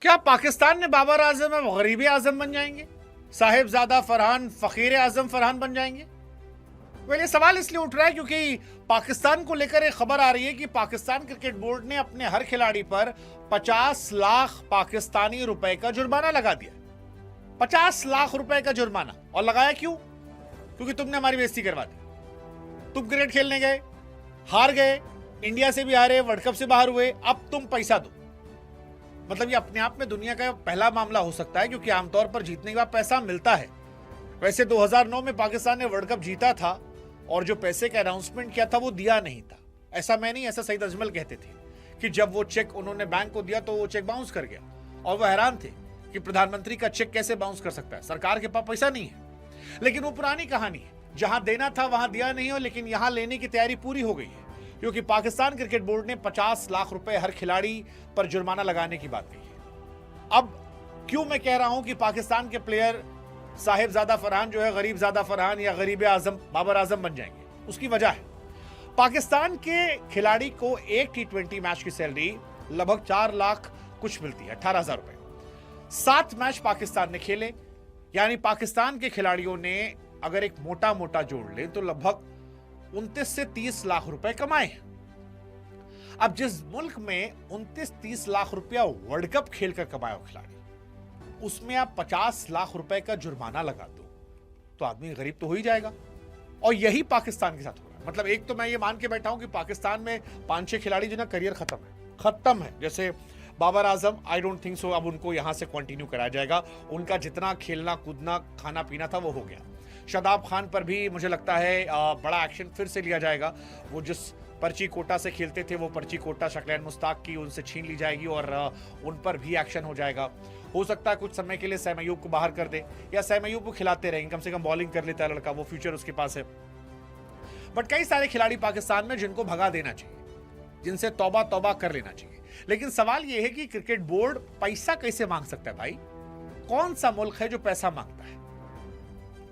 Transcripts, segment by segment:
क्या पाकिस्तान में बाबर आजम अब गरीब आजम बन जाएंगे? साहिबजादा फरहान फकीर आजम फरहान बन जाएंगे? ये सवाल इसलिए उठ रहा है क्योंकि पाकिस्तान को लेकर एक खबर आ रही है कि पाकिस्तान क्रिकेट बोर्ड ने अपने हर खिलाड़ी पर 50 लाख पाकिस्तानी रुपए का जुर्माना लगा दिया। 50 लाख रुपए का जुर्माना। और लगाया क्यों? क्योंकि तुमने हमारी बेइज्जती करवा दी। तुम क्रिकेट खेलने गए, हार गए, इंडिया से भी हारे, वर्ल्ड कप से बाहर हुए, अब तुम पैसा दो। मतलब ये अपने आप में दुनिया का पहला मामला हो सकता है, क्योंकि आमतौर पर जीतने के बाद पैसा मिलता है। वैसे 2009 में पाकिस्तान ने वर्ल्ड कप जीता था और जो पैसे का अनाउंसमेंट किया था वो दिया नहीं था। ऐसा मैं नहीं, ऐसा सईद अजमल कहते थे कि जब वो चेक उन्होंने बैंक को दिया तो वो चेक बाउंस कर गया और वो हैरान थे कि प्रधानमंत्री का चेक कैसे बाउंस कर सकता है, सरकार के पास पैसा नहीं है। लेकिन वो पुरानी कहानी है, जहां देना था वहां दिया नहीं हो, लेकिन यहां लेने की तैयारी पूरी हो गई है, क्योंकि पाकिस्तान क्रिकेट बोर्ड ने 50 लाख रुपए हर खिलाड़ी पर जुर्माना लगाने की बात कही है। अब क्यों मैं कह रहा हूं कि पाकिस्तान के प्लेयर साहिबजादा फरहान जो है गरीबजादा फरहान या गरीब आजम बाबर आजम बन जाएंगे, उसकी वजह है पाकिस्तान के खिलाड़ी को एक T20 मैच की सैलरी लगभग 4 लाख कुछ मिलती है, 18,000 रुपए। 7 मैच पाकिस्तान ने खेले, यानी पाकिस्तान के खिलाड़ियों ने अगर एक मोटा मोटा जोड़ ले तो लगभग 29 से 30 लाख रुपए कमाए। अब जिस मुल्क में 29-30 लाख रुपया वर्ल्ड कप खेलकर कमाए हो खिलाड़ी, उसमें आप 50 लाख रुपए का जुर्माना लगा दो तो आदमी गरीब तो हो ही जाएगा। और यही पाकिस्तान के साथ हो रहा है। मतलब एक तो मैं ये मान के बैठा हूं कि पाकिस्तान में 5-6 खिलाड़ी जो ना करियर खत्म है। जैसे Babar Azam, I don't think so अब उनको यहां से कंटिन्यू कराया जाएगा। उनका जितना खेलना कूदना खाना पीना था वो हो गया। शादाब खान पर भी मुझे लगता है बड़ा एक्शन फिर से लिया जाएगा। वो जिस पर्ची कोटा से खेलते थे वो पर्ची कोटा शक्लैन मुश्ताक की उनसे छीन ली जाएगी और उन पर भी एक्शन हो जाएगा। हो सकता है कुछ समय के लिए सैम अयूब को बाहर कर दे या सैम अयूब को खिलाते रहेंगे, कम से कम बॉलिंग कर लेता है लड़का, वो फ्यूचर उसके पास है। बट कई सारे खिलाड़ी पाकिस्तान में जिनको भगा देना चाहिए, जिनसे तौबा तौबा कर लेना चाहिए। लेकिन सवाल यह है कि क्रिकेट बोर्ड पैसा कैसे मांग सकता है भाई? कौन सा मुल्क है जो पैसा मांगता है?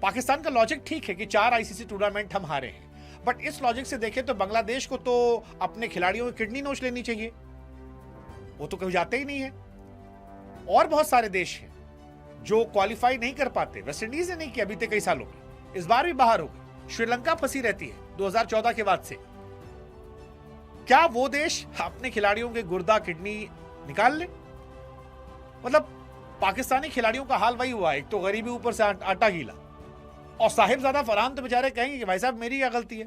पाकिस्तान का लॉजिक ठीक है कि 4 आईसीसी टूर्नामेंट हम हारे हैं, बट इस लॉजिक से देखें तो बांग्लादेश को तो अपने खिलाड़ियों की किडनी नोच लेनी चाहिए, वो तो कभी जाते ही नहीं है। और बहुत सारे देश हैं जो क्वालिफाई नहीं कर पाते। वेस्ट इंडीज ने नहीं किया अभी तक कई सालों में, इस बार भी बाहर हो गई। श्रीलंका फंसी रहती है 2014 के बाद से। क्या वो देश अपने खिलाड़ियों के गुर्दा किडनी निकाल ले? मतलब पाकिस्तानी खिलाड़ियों का हाल वही हुआ, एक तो गरीबी ऊपर से आटा गीला। और साहिबजादा फरहान तो बेचारे कहेंगे कि भाई साहब मेरी क्या गलती है,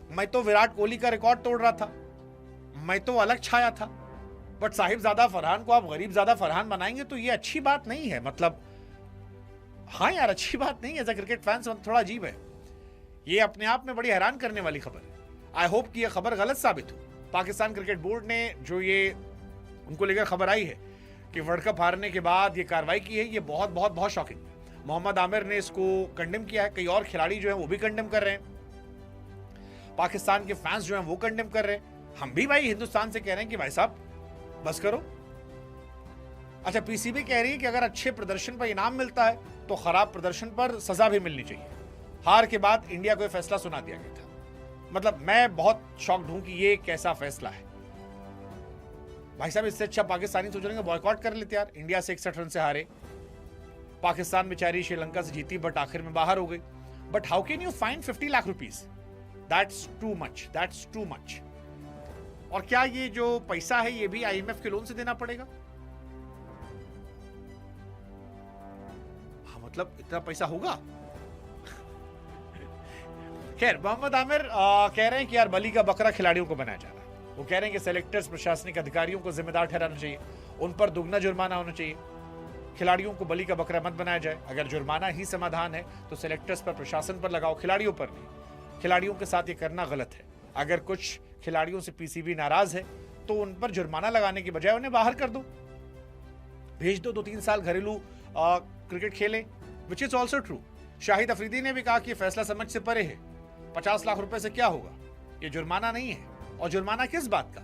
मैं तो विराट कोहली का रिकॉर्ड तोड़ रहा था, मैं तो अलग छाया था। बट साहिबजादा फरहान को आप गरीबजादा फरहान बनाएंगे तो ये अच्छी बात नहीं है। मतलब हाँ यार, अच्छी बात नहीं है। एज अ क्रिकेट फैंस थोड़ा अजीब है। ये अपने आप में बड़ी हैरान करने वाली खबर है। आई होप कि यह खबर गलत साबित हो। पाकिस्तान क्रिकेट बोर्ड ने जो ये उनको लेकर खबर आई है कि वर्ल्ड कप हारने के बाद ये कार्रवाई की है, ये बहुत बहुत बहुत शॉकिंग है। मोहम्मद आमिर ने इसको कंडेम किया है, कई और खिलाड़ी जो हैं वो भी कंडेम कर रहे हैं, पाकिस्तान के फैंस जो हैं वो कंडेम कर रहे हैं। हम भी भाई हिंदुस्तान से कह रहे हैं कि भाई साहब बस करो। अच्छा, पीसीबी कह रही है कि अगर अच्छे प्रदर्शन पर इनाम मिलता है तो खराब प्रदर्शन पर सजा भी मिलनी चाहिए। हार के बाद इंडिया को यह फैसला सुना दिया गया था। मतलब मैं बहुत शॉक्ड हूं कि ये कैसा फैसला है भाई साहब। इससे अच्छा पाकिस्तानी सोच रहे हैं बॉयकॉट कर लेते यार। इंडिया से 61 रन से हारे, पाकिस्तान बेचारी श्रीलंका से जीती बट आखिर में बाहर हो गई। But how can you fine 50 lakh rupees? That's too much, that's too much. और क्या ये जो पैसा है ये भी IMF के लोन से देना पड़ेगा? हाँ, मतलब इतना पैसा होगा? खैर, मोहम्मद आमिर कह रहे हैं कि यार बली का बकरा खिलाड़ियों को बनाया जा रहा है। वो कह रहे हैं कि सेलेक्टर्स, प्रशासनिक अधिकारियों को जिम्मेदार ठहराना चाहिए, उन पर दुगना जुर्माना होना चाहिए। खिलाड़ियों को बली का बकरा मत बनाया जाए। अगर जुर्माना ही समाधान है तो सेलेक्टर्स पर, प्रशासन पर लगाओ, खिलाड़ियों पर नहीं। खिलाड़ियों के साथ ये करना गलत है। अगर कुछ खिलाड़ियों से पीसीबी नाराज है तो उन पर जुर्माना लगाने की बजाय उन्हें बाहर कर दो, भेज दो, 2-3 साल घरेलू क्रिकेट खेलें, which is also true. Shahid Afridi ने भी कहा कि फैसला समझ से परे है। 50 लाख रुपए से क्या होगा? ये जुर्माना नहीं है। और जुर्माना किस बात का?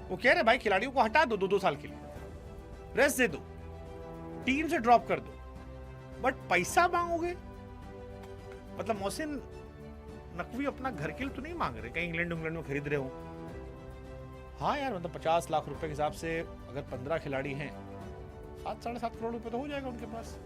वो कह रहे भाई खिलाड़ियों को हटा दो 2-2 साल के लिए, रेस्ट दे दो, टीम से ड्रॉप कर दो, बट पैसा मांगोगे? मतलब मोहसिन नकवी अपना घर के लिए तो नहीं मांग रहे, कहीं इंग्लैंड में खरीद रहे हो। हाँ यार, मतलब 50 लाख रुपए के हिसाब से अगर 15 खिलाड़ी हैं 7 साढ़े 7 करोड़ रुपए तो हो जाएगा उनके पास।